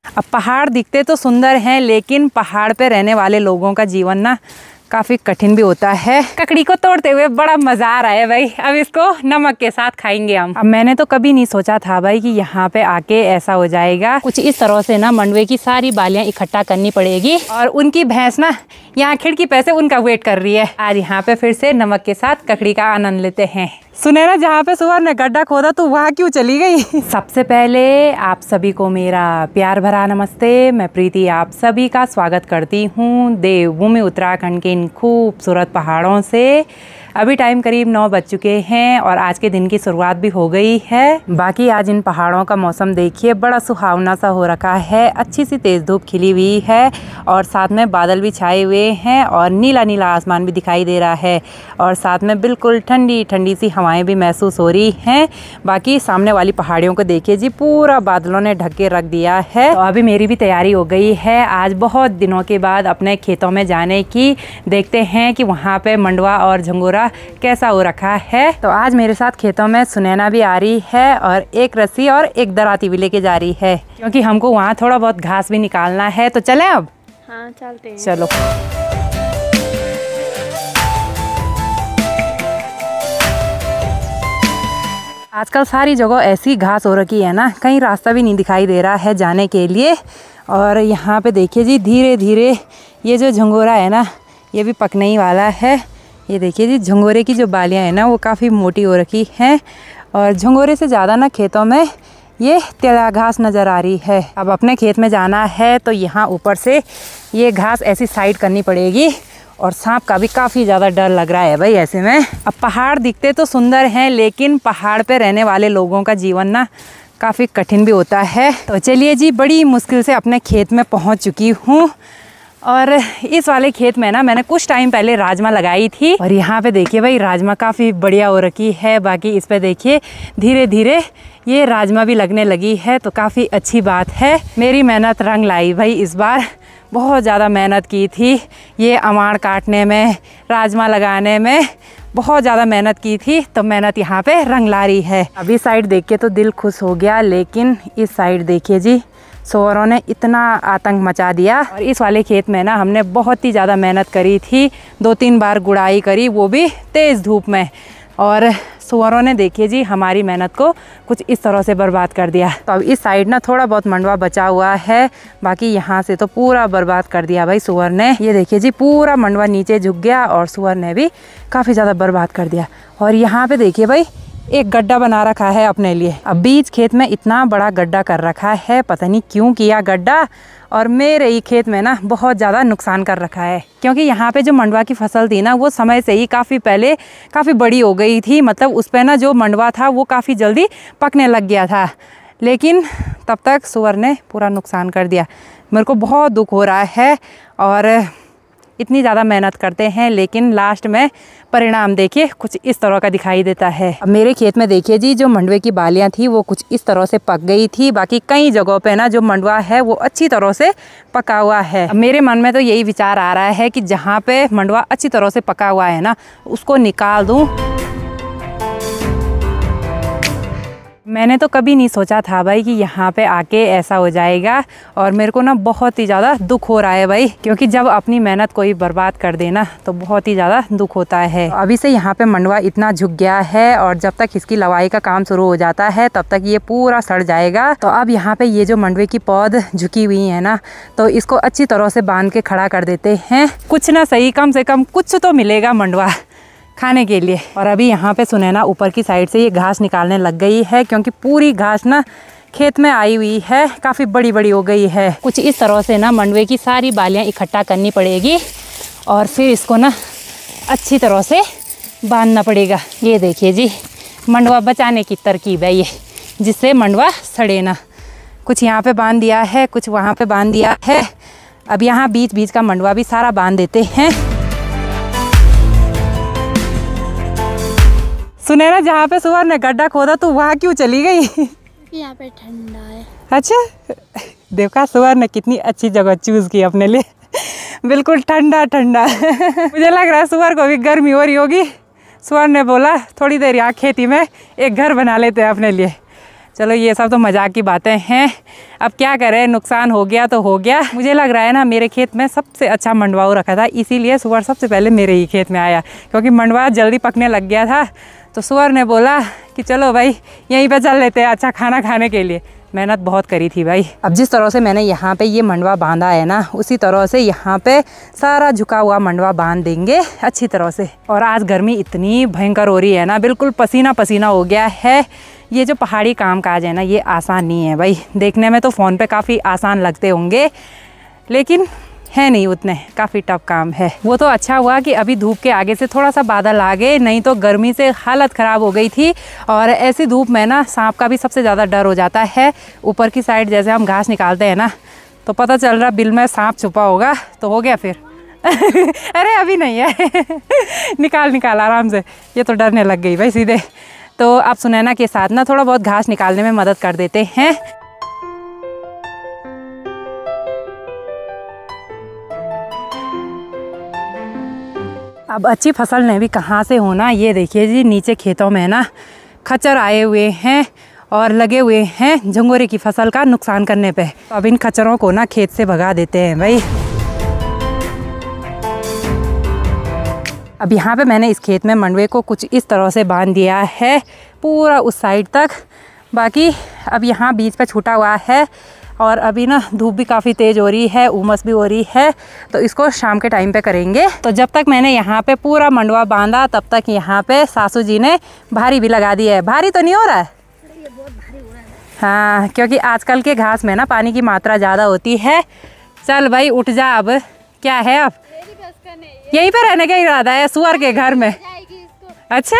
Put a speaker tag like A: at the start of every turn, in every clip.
A: अब पहाड़ दिखते तो सुंदर हैं, लेकिन पहाड़ पे रहने वाले लोगों का जीवन ना काफ़ी कठिन भी होता है। ककड़ी को तोड़ते हुए बड़ा मज़ा आ रहा है भाई। अब इसको नमक के साथ खाएंगे हम। अब मैंने तो कभी नहीं सोचा था भाई कि यहाँ पे आके ऐसा हो जाएगा। कुछ इस तरह से ना मंडवे की सारी बालियाँ इकट्ठा करनी पड़ेगी और उनकी भैंस ना यहाँ खिड़की पे से उनका वेट कर रही है। आज यहाँ पे फिर से नमक के साथ ककड़ी का आनंद लेते हैं। सुने ना, जहाँ पे सुअर ने गड्ढा खोदा तो वहाँ क्यों चली गई? सबसे पहले आप सभी को मेरा प्यार भरा नमस्ते। मैं प्रीति आप सभी का स्वागत करती हूँ देवभूमि उत्तराखंड के इन खूबसूरत पहाड़ों से। अभी टाइम करीब 9 बज चुके हैं और आज के दिन की शुरुआत भी हो गई है। बाकी आज इन पहाड़ों का मौसम देखिए, बड़ा सुहावना सा हो रखा है। अच्छी सी तेज़ धूप खिली हुई है और साथ में बादल भी छाए हुए हैं और नीला नीला आसमान भी दिखाई दे रहा है और साथ में बिल्कुल ठंडी ठंडी सी हवाएं भी महसूस हो रही हैं। बाकी सामने वाली पहाड़ियों को देखिए जी, पूरा बादलों ने ढक के रख दिया है। तो अभी मेरी भी तैयारी हो गई है आज बहुत दिनों के बाद अपने खेतों में जाने की। देखते हैं कि वहाँ पे मंडवा और झंगोरा कैसा हो रखा है। तो आज मेरे साथ खेतों में सुनैना भी आ रही है और एक रस्सी और एक दराती भी लेके जा रही है, क्योंकि हमको वहाँ थोड़ा बहुत घास भी निकालना है। तो चलें अब?
B: हाँ चलते हैं।
A: चलो। आजकल सारी जगह ऐसी घास हो रखी है ना, कहीं रास्ता भी नहीं दिखाई दे रहा है जाने के लिए। और यहाँ पे देखिए जी, धीरे धीरे ये जो झंगोरा है ना, ये भी पकने ही वाला है। ये देखिए जी, झंगोरे की जो बालियाँ हैं ना वो काफ़ी मोटी हो रखी हैं और झंगोरे से ज़्यादा ना खेतों में ये तेरा घास नज़र आ रही है। अब अपने खेत में जाना है तो यहाँ ऊपर से ये घास ऐसी साइड करनी पड़ेगी और सांप का भी काफ़ी ज़्यादा डर लग रहा है भाई ऐसे में। अब पहाड़ दिखते तो सुंदर हैं, लेकिन पहाड़ पे रहने वाले लोगों का जीवन ना काफ़ी कठिन भी होता है। तो चलिए जी, बड़ी मुश्किल से अपने खेत में पहुँच चुकी हूँ और इस वाले खेत में ना मैंने कुछ टाइम पहले राजमा लगाई थी और यहाँ पे देखिए भाई, राजमा काफ़ी बढ़िया हो रखी है। बाकी इस पे देखिए धीरे धीरे ये राजमा भी लगने लगी है, तो काफ़ी अच्छी बात है। मेरी मेहनत रंग लाई भाई इस बार। बहुत ज़्यादा मेहनत की थी ये अमाड़ काटने में, राजमा लगाने में बहुत ज़्यादा मेहनत की थी, तो मेहनत यहाँ पे रंग ला रही है। अभी साइड देख के तो दिल खुश हो गया, लेकिन इस साइड देखिए जी, सुअरों ने इतना आतंक मचा दिया। और इस वाले खेत में ना हमने बहुत ही ज़्यादा मेहनत करी थी, 2-3 बार गुड़ाई करी, वो भी तेज़ धूप में। और सुअरों ने देखिए जी हमारी मेहनत को कुछ इस तरह से बर्बाद कर दिया। तो अब इस साइड ना थोड़ा बहुत मंडवा बचा हुआ है, बाकी यहाँ से तो पूरा बर्बाद कर दिया भाई सुअर ने। ये देखिए जी, पूरा मंडवा नीचे झुक गया और सुअर ने भी काफ़ी ज़्यादा बर्बाद कर दिया। और यहाँ पे देखिए भाई, एक गड्ढा बना रखा है अपने लिए। अब बीच खेत में इतना बड़ा गड्ढा कर रखा है, पता नहीं क्यों किया गड्ढा, और मेरे ही खेत में ना बहुत ज़्यादा नुकसान कर रखा है। क्योंकि यहाँ पे जो मंडवा की फसल थी ना, वो समय से ही काफ़ी पहले काफ़ी बड़ी हो गई थी। मतलब उस पर ना जो मंडवा था वो काफ़ी जल्दी पकने लग गया था, लेकिन तब तक सुअर ने पूरा नुकसान कर दिया। मेरे को बहुत दुख हो रहा है और इतनी ज़्यादा मेहनत करते हैं, लेकिन लास्ट में परिणाम देखिए कुछ इस तरह का दिखाई देता है। अब मेरे खेत में देखिए जी, जो मंडवे की बालियाँ थी वो कुछ इस तरह से पक गई थी। बाकी कई जगहों पे ना जो मंडवा है वो अच्छी तरह से पका हुआ है। अब मेरे मन में तो यही विचार आ रहा है कि जहाँ पे मंडवा अच्छी तरह से पका हुआ है ना, उसको निकाल दूँ। मैंने तो कभी नहीं सोचा था भाई कि यहाँ पे आके ऐसा हो जाएगा और मेरे को ना बहुत ही ज़्यादा दुख हो रहा है भाई, क्योंकि जब अपनी मेहनत कोई बर्बाद कर देना तो बहुत ही ज़्यादा दुख होता है। तो अभी से यहाँ पे मंडवा इतना झुक गया है और जब तक इसकी लवाई का काम शुरू हो जाता है तब तक ये पूरा सड़ जाएगा। तो अब यहाँ पे ये जो मंडवे की पौध झुकी हुई है ना, तो इसको अच्छी तरह से बांध के खड़ा कर देते हैं। कुछ ना सही, कम से कम कुछ तो मिलेगा मंडवा खाने के लिए। और अभी यहाँ पे सुनैना ऊपर की साइड से ये घास निकालने लग गई है, क्योंकि पूरी घास ना खेत में आई हुई है, काफ़ी बड़ी बड़ी हो गई है। कुछ इस तरह से ना मंडवे की सारी बालियाँ इकट्ठा करनी पड़ेगी और फिर इसको ना अच्छी तरह से बांधना पड़ेगा। ये देखिए जी, मंडवा बचाने की तरकीब है ये, जिससे मंडवा सड़े ना। कुछ यहाँ पे बांध दिया है, कुछ वहाँ पे बांध दिया है। अब यहाँ बीच बीच का मंडवा भी सारा बांध देते हैं। सुनैना, जहाँ पे सुअर ने गड्ढा खोदा तो वहाँ क्यों चली गई?
B: यहाँ पे ठंडा है।
A: अच्छा, देखा सुअर ने कितनी अच्छी जगह चूज की अपने लिए, बिल्कुल ठंडा ठंडा। मुझे लग रहा है सुअर को भी गर्मी हो रही होगी। सुअर ने बोला थोड़ी देर यहाँ खेती में एक घर बना लेते हैं अपने लिए। चलो ये सब तो मजाक की बातें हैं, अब क्या करें, नुकसान हो गया तो हो गया। मुझे लग रहा है ना मेरे खेत में सबसे अच्छा मंडवा हो रखा था, इसीलिए सुअर सबसे पहले मेरे ही खेत में आया, क्योंकि मंडवा जल्दी पकने लग गया था। तो सुअर ने बोला कि चलो भाई यहीं पे चल लेते हैं अच्छा खाना खाने के लिए। मेहनत बहुत करी थी भाई। अब जिस तरह से मैंने यहाँ पे ये मंडवा बांधा है ना, उसी तरह से यहाँ पे सारा झुका हुआ मंडवा बांध देंगे अच्छी तरह से। और आज गर्मी इतनी भयंकर हो रही है ना, बिल्कुल पसीना पसीना हो गया है। ये जो पहाड़ी काम काज है ना, ये आसान नहीं है भाई। देखने में तो फ़ोन पे काफ़ी आसान लगते होंगे, लेकिन है नहीं उतने, काफ़ी टफ काम है। वो तो अच्छा हुआ कि अभी धूप के आगे से थोड़ा सा बादल आ गए, नहीं तो गर्मी से हालत ख़राब हो गई थी। और ऐसी धूप में ना सांप का भी सबसे ज़्यादा डर हो जाता है। ऊपर की साइड जैसे हम घास निकालते हैं ना, तो पता चल रहा बिल में सांप छुपा होगा, तो हो गया फिर। अरे अभी नहीं है। निकाल आराम से, ये तो डरने लग गई भाई सीधे। तो आप सुनैना के साथ ना थोड़ा बहुत घास निकालने में मदद कर देते हैं। अब अच्छी फसल ने भी कहाँ से होना, ये देखिए जी नीचे खेतों में ना खच्चर आए हुए हैं और लगे हुए हैं झंगोरे की फसल का नुकसान करने पे। तो अब इन खच्चरों को ना खेत से भगा देते हैं भाई। अब यहाँ पे मैंने इस खेत में मंडवे को कुछ इस तरह से बांध दिया है पूरा उस साइड तक। बाकी अब यहाँ बीच पे छूटा हुआ है और अभी ना धूप भी काफ़ी तेज़ हो रही है, उमस भी हो रही है, तो इसको शाम के टाइम पे करेंगे। तो जब तक मैंने यहाँ पे पूरा मंडवा बांधा, तब तक यहाँ पे सासू जी ने भारी भी लगा दी है। भारी तो नहीं हो रहा है? ये बहुत भारी हो रहा है। हाँ, क्योंकि आजकल के घास में ना पानी की मात्रा ज़्यादा होती है। चल भाई उठ जा, अब क्या है, अब यहीं पे रहने का इरादा है सुअर के घर में? अच्छा,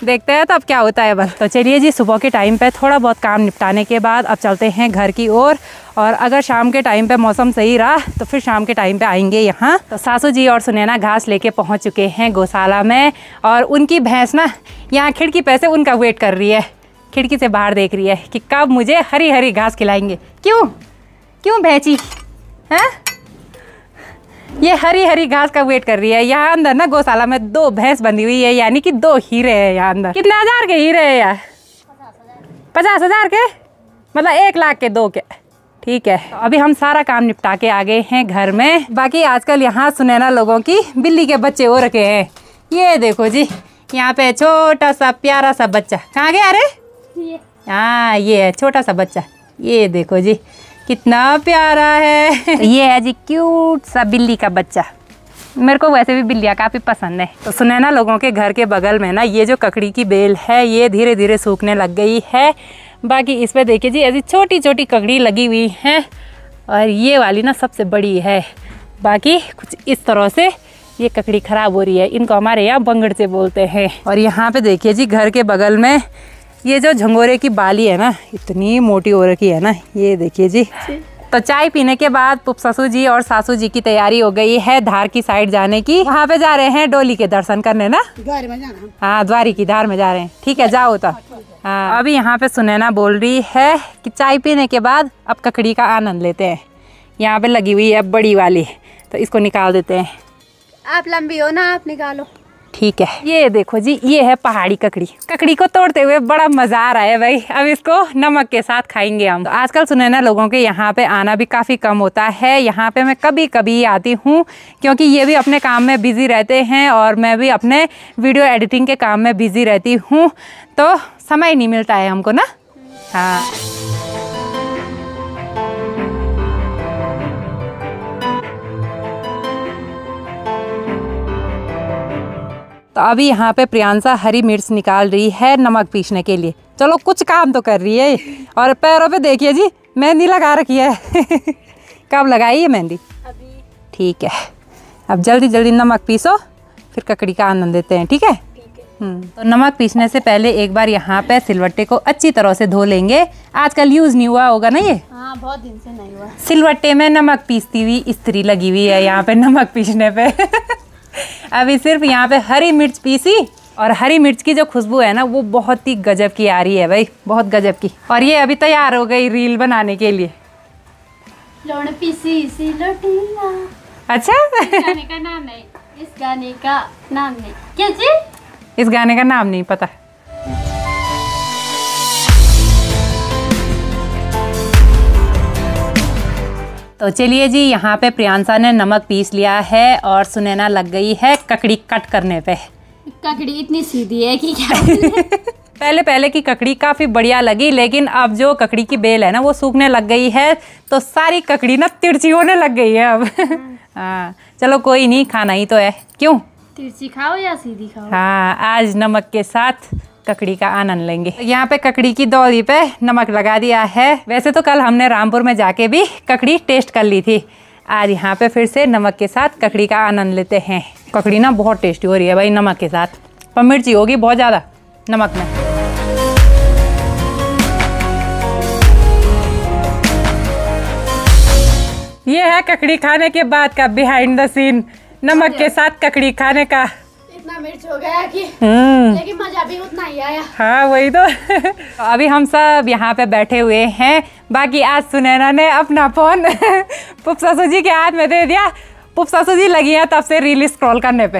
A: देखते हैं तब क्या होता है बल। तो चलिए जी, सुबह के टाइम पे थोड़ा बहुत काम निपटाने के बाद अब चलते हैं घर की ओर। और अगर शाम के टाइम पे मौसम सही रहा तो फिर शाम के टाइम पे आएंगे यहाँ। तो सासू जी और सुनैना घास लेके पहुँच चुके हैं गौशाला में, और उनकी भैंस ना यहाँ खिड़की पे से उनका वेट कर रही है, खिड़की से बाहर देख रही है कि कब मुझे हरी हरी घास खिलाएंगे। क्यों भैंची है, ये हरी हरी घास का वेट कर रही है। यहाँ अंदर ना गौशाला में 2 भैंस बंधी हुई है, यानी कि 2 हीरे हैं यहाँ अंदर। कितने हजार के हीरे हैं यार? 50,000 के, मतलब 1 लाख के 2 के। ठीक है, तो अभी हम सारा काम निपटा के आ गए हैं घर में। बाकी आजकल यहाँ सुनैना लोगों की बिल्ली के बच्चे हो रखे हैं। ये देखो जी, यहाँ पे छोटा सा प्यारा सा बच्चा, कहाँ गया? अरे हाँ, ये है छोटा सा बच्चा, ये देखो जी कितना प्यारा है। ये है जी क्यूट सा बिल्ली का बच्चा। मेरे को वैसे भी बिल्लियाँ काफ़ी पसंद है। तो सुनैना लोगों के घर के बगल में ना ये जो ककड़ी की बेल है, ये धीरे धीरे सूखने लग गई है। बाकी इस पर देखिए जी ऐसी छोटी छोटी ककड़ी लगी हुई हैं, और ये वाली ना सबसे बड़ी है। बाकी कुछ इस तरह से ये ककड़ी ख़राब हो रही है, इनको हमारे यहाँ बंगड़ से बोलते हैं। और यहाँ पे देखिए जी घर के बगल में ये जो झंगोरे की बाली है ना, इतनी मोटी हो रखी है ना, ये देखिए जी। तो चाय पीने के बाद पुप ससुर जी और सासू जी की तैयारी हो गई है धार की साइड जाने की। वहाँ पे जा रहे हैं डोली के दर्शन करने ना, द्वारी में जाना। हाँ, द्वारी की धार में जा रहे हैं। ठीक है, जाओ। तो हाँ, अभी यहाँ पे सुनैना बोल रही है कि चाय पीने के बाद अब ककड़ी का आनंद लेते हैं। यहाँ पे लगी हुई है बड़ी वाली, तो इसको निकाल देते हैं।
B: आप लंबी हो ना, आप निकालो।
A: ठीक है, ये देखो जी, ये है पहाड़ी ककड़ी। ककड़ी को तोड़ते हुए बड़ा मज़ा आ रहा है भाई। अब इसको नमक के साथ खाएंगे हम। तो आजकल सुनैना लोगों के यहाँ पे आना भी काफ़ी कम होता है। यहाँ पे मैं कभी कभी आती हूँ, क्योंकि ये भी अपने काम में बिज़ी रहते हैं और मैं भी अपने वीडियो एडिटिंग के काम में बिज़ी रहती हूँ, तो समय नहीं मिलता है हमको ना। हाँ, तो अभी यहाँ पे प्रियांशा हरी मिर्च निकाल रही है नमक पीसने के लिए। चलो कुछ काम तो कर रही है। और पैरों पे देखिए जी मेहंदी लगा रखी है। कब लगाई है मेहंदी?
B: अभी।
A: ठीक है, अब जल्दी जल्दी नमक पीसो, फिर ककड़ी का आनंद देते हैं। ठीक है। तो नमक पीसने से पहले एक बार यहाँ पे सिलवट्टे को अच्छी तरह से धो लेंगे। आजकल यूज़ नहीं हुआ होगा ना ये?
B: हाँ, बहुत दिन से नहीं हुआ।
A: सिलवट्टे में नमक पीसती हुई स्त्री लगी हुई है यहाँ पे नमक पीसने पे। अभी सिर्फ यहाँ पे हरी मिर्च पीसी, और हरी मिर्च की जो खुशबू है ना, वो बहुत ही गजब की आ रही है भाई, बहुत गजब की। और ये अभी तैयार हो गई रील बनाने के लिए।
B: पीसी सिलवटिया।
A: अच्छा,
B: इस गाने का नाम नहीं, इस गाने का नाम नहीं। क्या चीज?
A: इस गाने का नाम नहीं पता। तो चलिए जी, यहाँ पे प्रियांशा ने नमक पीस लिया है और सुनैना लग गई है ककड़ी कट करने पे।
B: ककड़ी इतनी सीधी है कि क्या
A: पहले की ककड़ी काफ़ी बढ़िया लगी, लेकिन अब जो ककड़ी की बेल है ना वो सूखने लग गई है, तो सारी ककड़ी ना तिरछी होने लग गई है अब। हाँ चलो कोई नहीं, खाना ही तो है, क्यों?
B: तिरछी खाओ या सीधी खाओ।
A: हाँ, आज नमक के साथ ककड़ी का आनंद लेंगे। यहाँ पे ककड़ी की दौरी पे नमक लगा दिया है। वैसे तो कल हमने रामपुर में जाके भी ककड़ी टेस्ट कर ली थी, आज यहाँ पे फिर से नमक के साथ ककड़ी का आनंद लेते हैं। ककड़ी ना बहुत टेस्टी हो रही है भाई नमक के साथ, पर मिर्ची होगी बहुत ज़्यादा नमक में। ये है ककड़ी खाने के बाद का बिहाइंड द सीन, नमक के साथ ककड़ी खाने का।
B: इतना मिर्च हो गया कि लेकिन मजा भी उतना ही आया।
A: हाँ वही तो। अभी हम सब यहाँ पे बैठे हुए हैं, बाकी आज सुनैना ने अपना फोन पुप सासू जी के हाथ में दे दिया। पुप सासू जी लगी है तब से रील स्क्रॉल करने पे,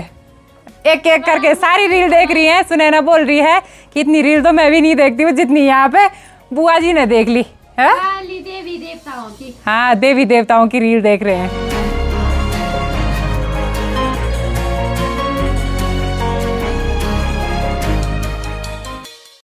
A: एक एक करके सारी रील देख रही है। सुनैना बोल रही है कि इतनी रील तो मैं भी नहीं देखती हूँ जितनी यहाँ पे बुआ जी ने देख ली है।
B: देवी देवताओं की,
A: हाँ देवी देवताओं की रील देख रहे हैं।